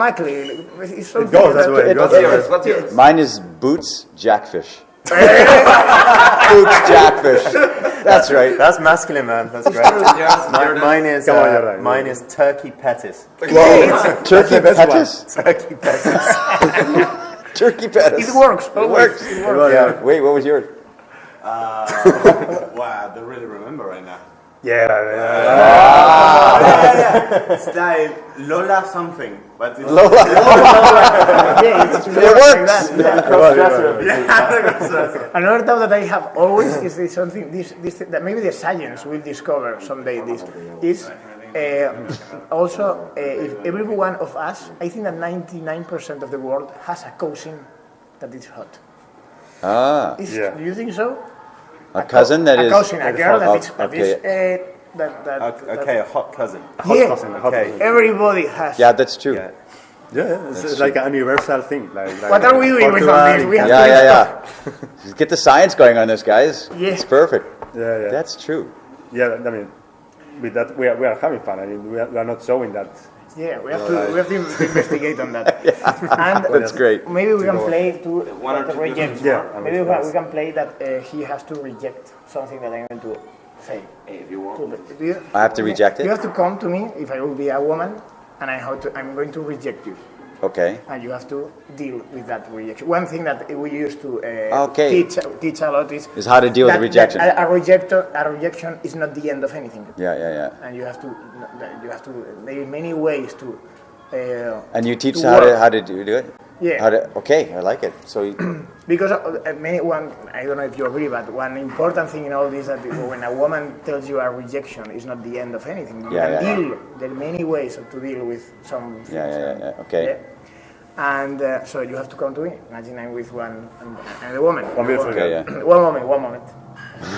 Exactly. It's something It goes that way. What's yours? Mine is boots, jackfish. Boots, jackfish. That's right. That's masculine, man. That's great. Mine is turkey pettis. Whoa. Turkey pettis? Turkey pettis. Turkey pettis. It works. It works. Yeah. Wait, what was yours? Wow, I don't really remember right now. Yeah. It's like Lola something, but it's Lola. Yeah, it works. Another doubt that I have always is this something this that maybe the science will discover someday. This is also if every one of us, I think that 99% of the world has a cousin that is hot. Ah. Yeah. Do you think so? A cousin that is... A cousin, a girl that is... Okay. Okay, a hot cousin. Okay. Everybody has... Yeah, that's true. Yeah, it's like a universal thing. Like what are we doing with all this? We have Yeah. Get the science going on this, guys. Yeah. It's perfect. Yeah. That's true. Yeah, I mean, with that, we are having fun. I mean, we are not showing that. Yeah, we have to investigate on that. And That's great. Maybe we can play to One or two reject. Yeah, Maybe we can play that he has to reject something that I'm going to say. If you want. I have to reject it? You have to come to me if I will be a woman, and I'm going to reject you. Okay. And you have to deal with that rejection. One thing that we used to teach a lot is how to deal with the rejection. A rejection is not the end of anything. Yeah. And you have to. There are many ways to. And you teach to how to do it. Yeah. Okay, I like it. So. Because I don't know if you agree, but one important thing in all this is that when a woman tells you a rejection is not the end of anything. You can deal. There are many ways to deal with some things. Yeah. Okay. Yeah? And so you have to come to me. Imagine I'm with one and a woman. One beautiful girl. Yeah. One moment.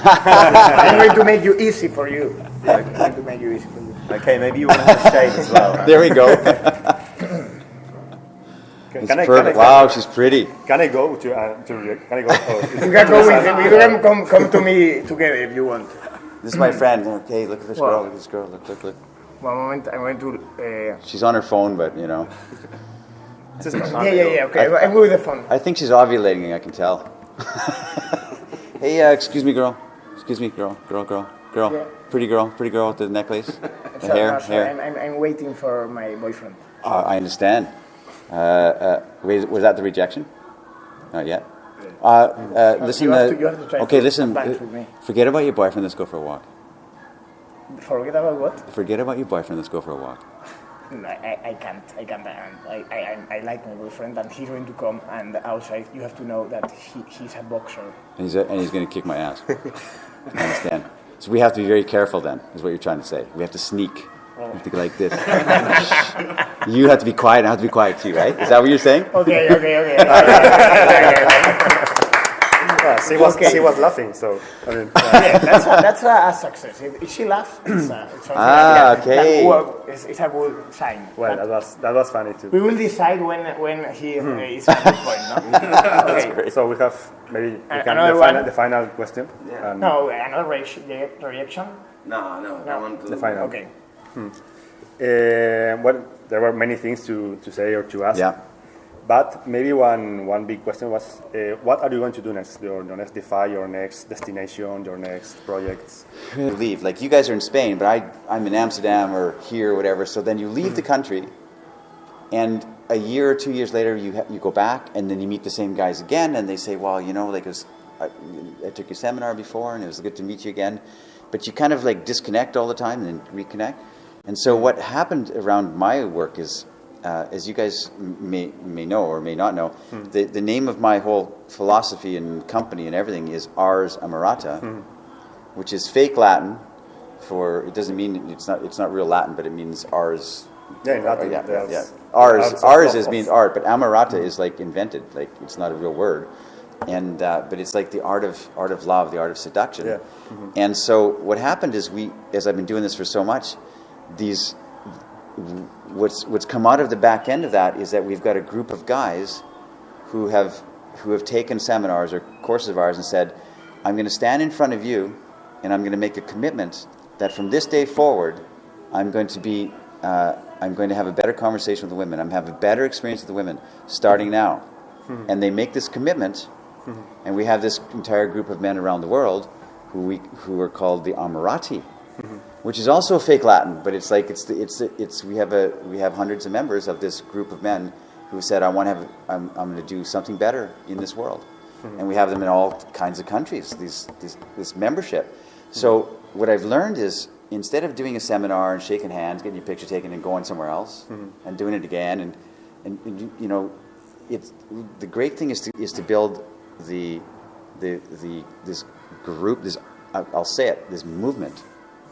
I'm going to make you easy for you. I'm going to make you easy for you. Okay, maybe you want to have a shade as well. There we go. Can I Wow, she's pretty. Can I go to? Can I go? You can go with him. You can come to me together if you want. This is my friend. Okay, look at this girl. Look at this girl. Look. One moment, I'm going to. She's on her phone, but you know. Yeah. Okay, I'm with the phone. I think she's ovulating. I can tell. Hey, excuse me, girl. Excuse me, girl. Yeah. Pretty girl with the necklace, the hair. I'm waiting for my boyfriend. I understand. Wait, was that the rejection? Not yet. Listen. You have to try okay, to listen. advance with me. Forget about your boyfriend. Let's go for a walk. Forget about what? Forget about your boyfriend. Let's go for a walk. No, I can't. I like my boyfriend, and he's going to come. And outside, you have to know that he's a boxer. And he's going to kick my ass. I understand. So we have to be very careful. Then, is what you're trying to say. We have to sneak. We have to go like this. You have to be quiet. I have to be quiet too, right? Is that what you're saying? Okay. She was laughing, so I mean. That's a success. If she laughs, it's something okay. It's a good sign. Well, that was funny too. We will decide when he is at this point. No? Okay. So we have maybe the final question. Yeah. No, another reaction. No, I want to. The final. Okay. Well, there were many things to say or to ask. Yeah. But maybe one big question was, what are you going to do next? Your next defy, your next destination, your next projects? Leave. Like you guys are in Spain, but I'm in Amsterdam or here or whatever. So then you leave the country, and a year or 2 years later, you go back, and then you meet the same guys again, and they say, well, you know, like I took your seminar before, and it was good to meet you again. But you kind of like disconnect all the time and then reconnect. And so what happened around my work is, as you guys may know or may not know, the name of my whole philosophy and company and everything is Ars Amorata, which is fake Latin for, it doesn't mean, it's not real Latin, but it means Ars. Yeah, in Latin. Yeah. Ars means art, but Amorata is like invented, like it's not a real word. And but it's like the art of love, the art of seduction. Yeah. And so what happened is as I've been doing this for so much, what's come out of the back end of that is that we've got a group of guys who have taken seminars or courses of ours and said, I'm going to stand in front of you and I'm going to make a commitment that from this day forward I'm going to be I'm going to have a better conversation with the women. I'm going to have a better experience with the women starting now. And they make this commitment, and we have this entire group of men around the world who are called the Amorati, which is also fake Latin, but it's like we have hundreds of members of this group of men who said, I'm going to do something better in this world. And we have them in all kinds of countries, this membership. So what I've learned is, instead of doing a seminar and shaking hands, getting your picture taken and going somewhere else and doing it again, and you know, it's the great thing is to build this group, I'll say it, this movement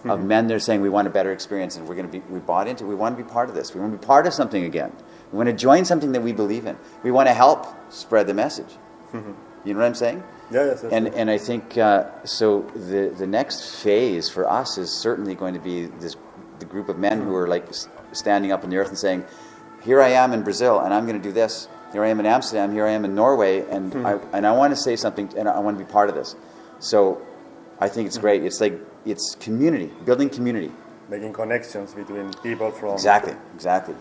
of men that are saying we want a better experience, and we bought into it. We want to be part of this. We want to be part of something again. We want to join something that we believe in. We want to help spread the message. You know what I'm saying? Yeah, yes. And I think so. The next phase for us is certainly going to be the group of men who are like standing up in the earth and saying, "Here I am in Brazil, and I'm going to do this. Here I am in Amsterdam. Here I am in Norway, and I want to say something, and I want to be part of this." So I think it's great. It's like it's community, building community, making connections between people from exactly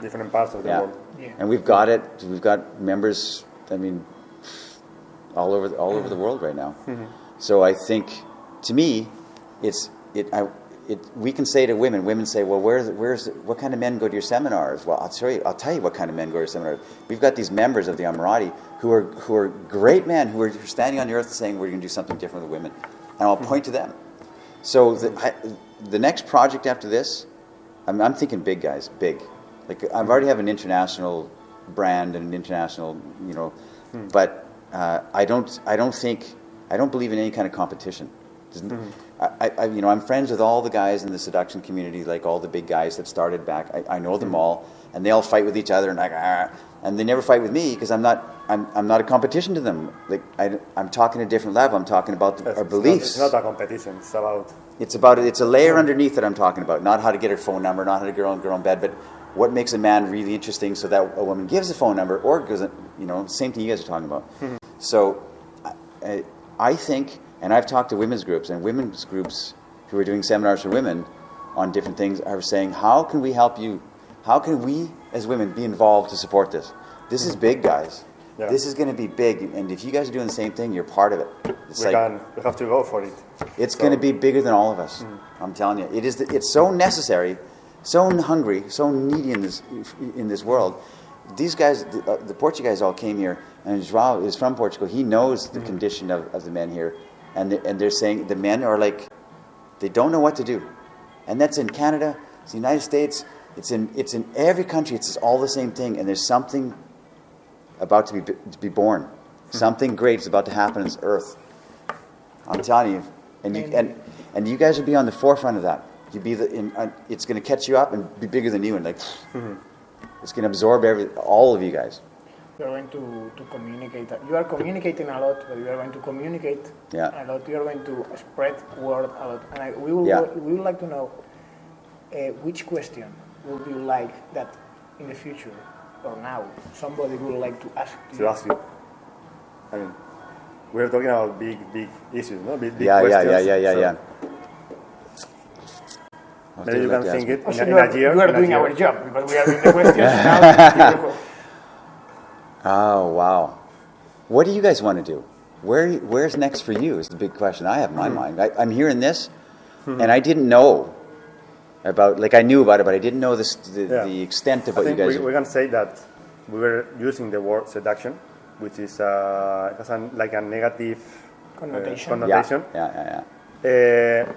different parts of the world. Yeah. And we've got it. We've got members. I mean, all over the world right now. So I think, to me, we can say to women. Women say, "Well, what kind of men go to your seminars?" Well, I'll tell you what kind of men go to your seminars. We've got these members of the Amorati who are great men who are standing on the earth saying we're going to do something different with women, and I'll point to them. So the next project after this, I'm thinking big, guys, big. Like I already have an international brand and an international, you know, but I don't believe in any kind of competition. I'm friends with all the guys in the seduction community, like all the big guys that started back. I know them all, and they all fight with each other, and they never fight with me because I'm not a competition to them. Like I'm talking a different level. I'm talking about our beliefs. It's not a competition. It's a layer underneath that I'm talking about. Not how to get her phone number, not how to get her on bed, but what makes a man really interesting so that a woman gives a phone number or gives it, you know, same thing you guys are talking about. So I think, and I've talked to women's groups, and women's groups who are doing seminars for women on different things are saying, how can we help you? How can we as women be involved to support this? This is big, guys. Yeah. This is going to be big, and if you guys are doing the same thing, you're part of it. We have to go for it. It's going to be bigger than all of us. I'm telling you, it's so necessary, so hungry, so needy in this world. These guys, the Portuguese all came here, and João is from Portugal. He knows the condition of the men here, and they're saying the men are like, they don't know what to do, and that's in Canada, it's the United States, it's in every country. It's all the same thing, and there's something about to be born. Something great is about to happen on this earth. I'm telling you, and you guys will be on the forefront of that. It's going to catch you up and be bigger than you, and it's going to absorb all of you guys. You are going to communicate. You are communicating a lot, but you are going to communicate a lot. You are going to spread word a lot. And we would like to know which question would you like that in the future or now somebody would like to ask you. I mean, we're talking about big issues, no? Big questions. Yeah. Maybe you can think it in a year. You are doing our job because we are doing the questions now. Oh, wow. What do you guys want to do? Where's next for you is the big question I have in my mind. I'm hearing this, and I didn't know about, like I knew about it, but I didn't know the extent of what you guys... We can say that we were using the word seduction, which is has like a negative connotation. Yeah.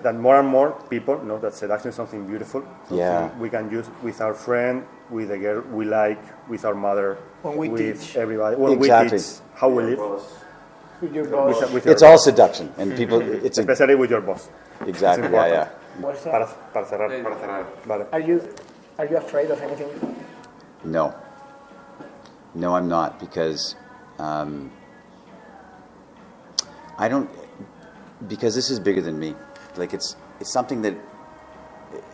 That more and more people know that seduction is something beautiful. Something we can use with our friend, with the girl we like, with our mother, with everybody. When we teach how we live. With your boss. It's all seduction, and people. Especially with your boss. Exactly. Yeah. Para cerrar. Vale. Are you afraid of anything? No, I'm not, because I don't. Because this is bigger than me. Like it's something that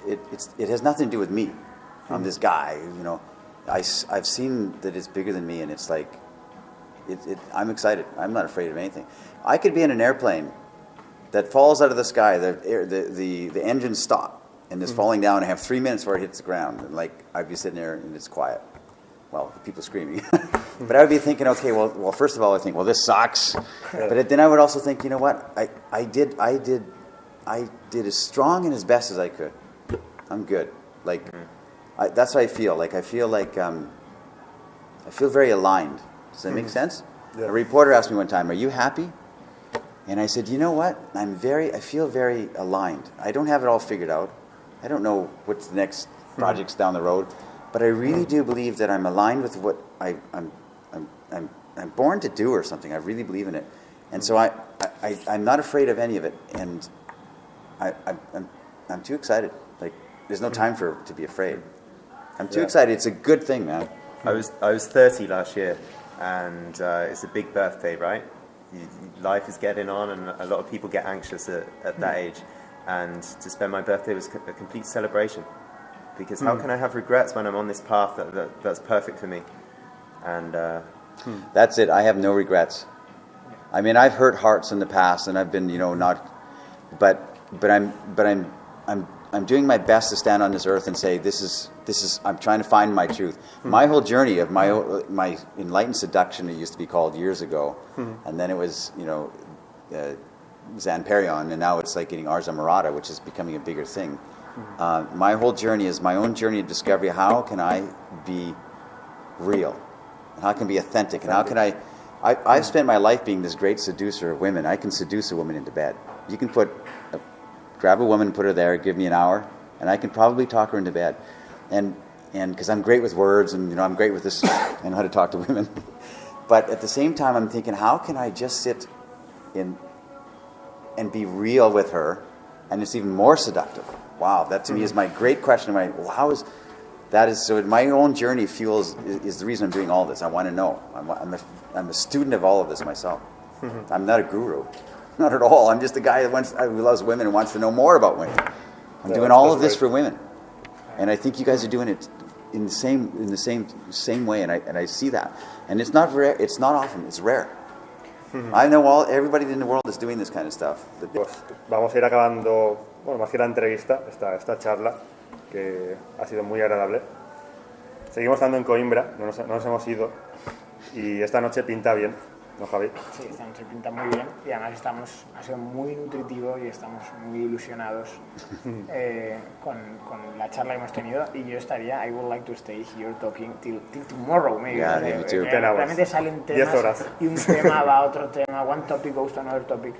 it has nothing to do with me. I'm this guy, you know. I've seen that it's bigger than me, and it's like I'm excited. I'm not afraid of anything. I could be in an airplane that falls out of the sky. The engines stop, and it's falling down. I have 3 minutes before it hits the ground. And like I'd be sitting there and it's quiet. Well, people screaming. But I would be thinking, okay, well, first of all, I think, well, this sucks. But then I would also think, you know what? I did as strong and as best as I could. I'm good. Like, that's how I feel. Like, I feel very aligned. Does that make sense? Yeah. A reporter asked me one time, "Are you happy?" And I said, "You know what? I feel very aligned. I don't have it all figured out. I don't know what's the next projects down the road, but I really do believe that I'm aligned with what I'm born to do or something. I really believe in it, and so I'm not afraid of any of it, and I'm too excited. Like, there's no time to be afraid. I'm too excited. It's a good thing, man." I was 30 last year, and it's a big birthday, right? Life is getting on, and a lot of people get anxious at that age. And to spend my birthday was a complete celebration, because how can I have regrets when I'm on this path that's perfect for me? And that's it. I have no regrets. I mean, I've hurt hearts in the past, and I've been, not, but I'm doing my best to stand on this earth and say, this is. I'm trying to find my truth. My whole journey of my enlightened seduction, it used to be called years ago, and then it was Zan Perrion, and now it's like getting Ars Amorata, which is becoming a bigger thing. My whole journey is my own journey of discovery. How can I be real? And how can I be authentic? And how can I've spent my life being this great seducer of women. I can seduce a woman into bed. You can grab a woman, put her there, give me an hour, and I can probably talk her into bed. And because I'm great with words, and I'm great with this, and how to talk to women. But at the same time, I'm thinking, how can I just sit in and be real with her, and it's even more seductive? Wow, that to me is my great question. So my own journey is the reason I'm doing all this. I want to know. I'm a student of all of this myself. I'm not a guru, not at all. I'm just a guy who loves women and wants to know more about women. I'm doing all of this for women. And I think you guys are doing it in the same way, and I see that. And it's not rare. It's not often. It's rare. I know everybody in the world is doing this kind of stuff. Pues vamos a ir acabando, más que la entrevista, esta charla, que ha sido muy agradable. Seguimos estando en Coimbra, no nos hemos ido, y esta noche pinta bien, ¿no, Javi? Sí, esta noche pinta muy bien, y además ha sido muy nutritivo y estamos muy ilusionados con la charla que hemos tenido, y yo I would like to stay here talking till tomorrow, maybe. Yeah, me too. Realmente salen temas 10 horas. Y un tema va a otro tema, one topic goes to another topic,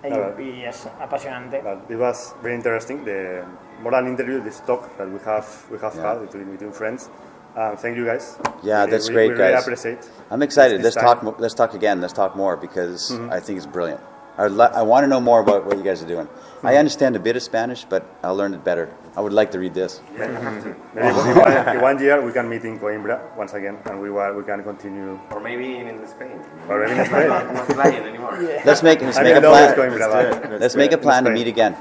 y es apasionante. It was very interesting, the more than interview, this talk that we have had between friends. Thank you, guys. Yeah, that's great, we guys. Really appreciate. I'm excited. Let's talk again. Let's talk more, because I think it's brilliant. I want to know more about what you guys are doing. I understand a bit of Spanish, but I'll learn it better. I would like to read this. Maybe in 1 year we can meet in Coimbra once again, and we can continue. Or maybe in Spain. Or maybe in Spain. Not flying anymore. Yeah. Let's make a plan. Let's make a plan to meet again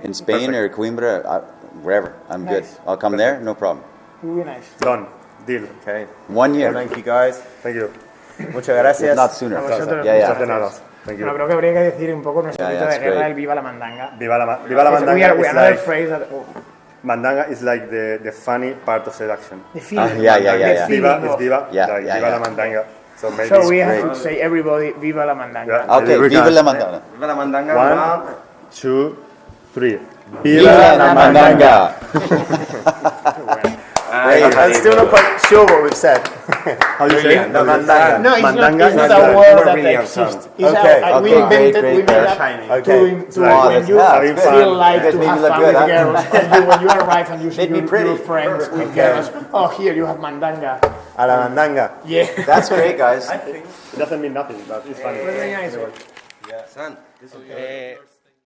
in Spain or Coimbra, wherever. I'm good. I'll come there. No problem. Muy nice. Done. Deal. Okay. 1 year. Well, thank you, guys. Thank you. Muchas gracias. Not sooner. A vosotros, Yeah. Thank you. Bueno, creo que habría que decir un poco nuestro grito de it's guerra, great. el Viva la Mandanga. Viva la Mandanga. We are another like, phrase that... Mandanga is like the funny part of seduction. The feeling. Yeah. The feeling Viva of- is Viva. Yeah, like, yeah, Viva yeah. la Mandanga. So maybe So we it's have great. to say everybody, Viva la Mandanga. Yeah. Okay, viva la mandanga. Viva la mandanga. 1, 2, 3. Viva la mandanga. I'm still not quite sure what we've said. How do you say it? The mandanga. No, it's Mandanga not is a like- word that Brilliant exists. song. It's Okay, we okay, invented, great, we made great. up Shining. to Wow, when that's you having fun. feel like You guys to made have me look fun good, with huh? girls. And when you arrive and you see Made me your pretty. friends with girls, oh, here you have Mandanga. A la mandanga. Yeah. That's great, guys. It doesn't mean nothing, but it's funny. Very nice. Son, this is